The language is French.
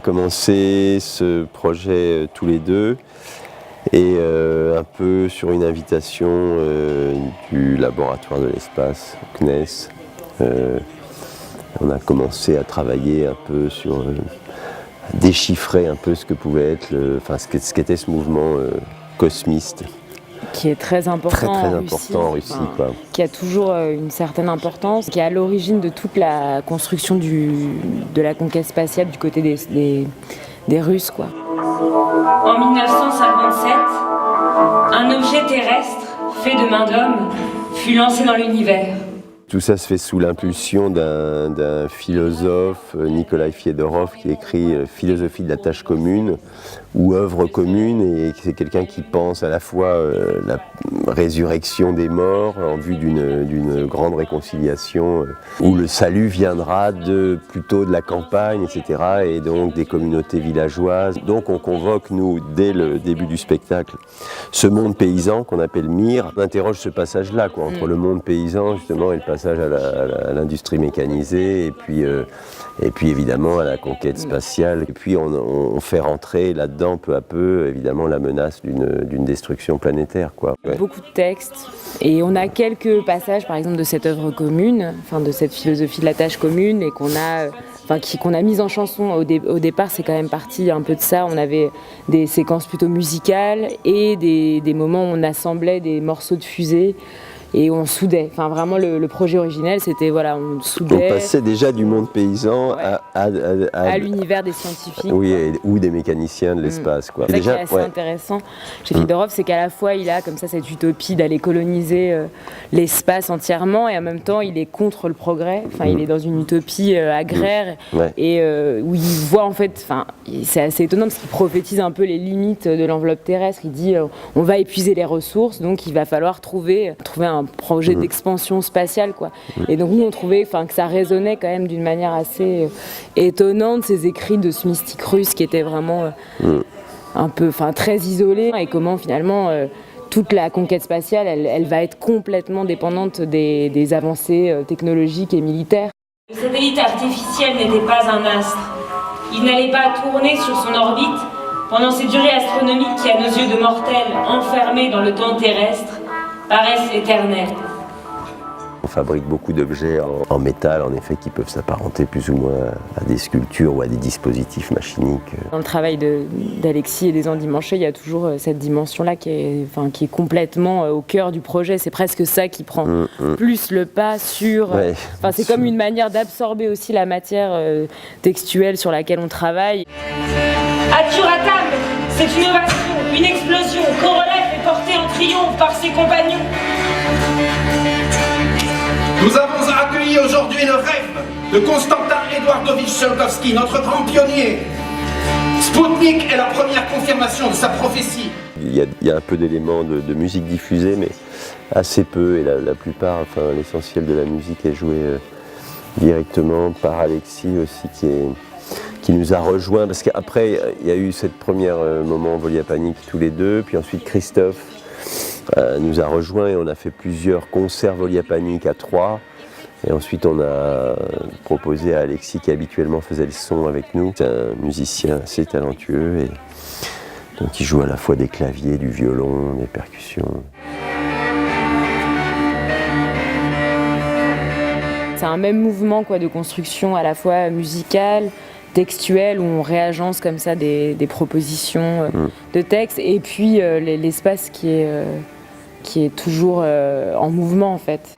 commencé ce projet tous les deux et un peu sur une invitation du laboratoire de l'espace, CNES. On a commencé à travailler un peu sur déchiffrer un peu ce que pouvait être, ce qu'était ce mouvement cosmiste. Qui est très important, en Russie, quoi. Qui a toujours une certaine importance, qui est à l'origine de toute la construction de la conquête spatiale du côté des Russes, quoi. En 1957, un objet terrestre fait de main d'homme fut lancé dans l'univers. Tout ça se fait sous l'impulsion d'un philosophe, Nikolai Fiodorov, qui écrit Philosophie de la tâche commune ou œuvre commune, et c'est quelqu'un qui pense à la fois la résurrection des morts en vue d'une grande réconciliation où le salut viendra plutôt de la campagne, etc., et donc des communautés villageoises. Donc on convoque, nous, dès le début du spectacle, ce monde paysan qu'on appelle Mir. On interroge ce passage-là, quoi, entre le monde paysan, justement, et le passage à l'industrie mécanisée, et puis évidemment à la conquête spatiale. Et puis on fait rentrer là-dedans peu à peu, évidemment, la menace d'une destruction planétaire, quoi. Ouais. Beaucoup de textes, et on a quelques passages, par exemple, de cette œuvre commune, de cette philosophie de la tâche commune, et qu'on a mise en chanson. Au départ, c'est quand même parti un peu de ça. On avait des séquences plutôt musicales et des moments où on assemblait des morceaux de fusée et on soudait. Vraiment, le projet originel, c'était, on soudait. On passait déjà du monde paysan à l'univers des scientifiques. Oui, ou des mécaniciens de l'espace, quoi. C'est ça qui est assez intéressant chez Fiodorov, c'est qu'à la fois, il a comme ça cette utopie d'aller coloniser l'espace entièrement, et en même temps, il est contre le progrès. Il est dans une utopie agraire, et où il voit, en fait, c'est assez étonnant parce qu'il prophétise un peu les limites de l'enveloppe terrestre. Il dit on va épuiser les ressources, donc il va falloir trouver un projet d'expansion spatiale, quoi. Et donc nous, on trouvait que ça résonnait quand même d'une manière assez étonnante, ces écrits de ce mystique russe qui était vraiment un peu, très isolé, et comment finalement toute la conquête spatiale, elle va être complètement dépendante des avancées technologiques et militaires. Le satellite artificiel n'était pas un astre. Il n'allait pas tourner sur son orbite pendant ces durées astronomiques qui, à nos yeux de mortels, enfermés dans le temps terrestre, paraissent éternelles. On fabrique beaucoup d'objets en métal, en effet, qui peuvent s'apparenter plus ou moins à des sculptures ou à des dispositifs machiniques. Dans le travail d'Alexis et des Endimanchés, il y a toujours cette dimension-là qui est complètement au cœur du projet. C'est presque ça qui prend plus le pas sur... c'est comme une manière d'absorber aussi la matière textuelle sur laquelle on travaille. Aturatam, c'est une ovation, une explosion. Korolev est porté en triomphe par ses compagnons. Nous avons accueilli aujourd'hui le rêve de Konstantin Eduardovitch Tsiolkovsky, notre grand pionnier. Spoutnik est la première confirmation de sa prophétie. Il y a un peu d'éléments de musique diffusée, mais assez peu, et la plupart, l'essentiel de la musique est joué directement par Alexis aussi, qui nous a rejoints, parce qu'après il y a eu cette première moment Volia Panique tous les deux, puis ensuite Christophe nous a rejoints et on a fait plusieurs concerts Volia Panique à 3, et ensuite on a proposé à Alexis, qui habituellement faisait le son avec nous. C'est un musicien assez talentueux, et donc il joue à la fois des claviers, du violon, des percussions. C'est un même mouvement, de construction à la fois musicale, textuelle, où on réagence comme ça des propositions de texte, et puis l'espace qui est toujours en mouvement, en fait.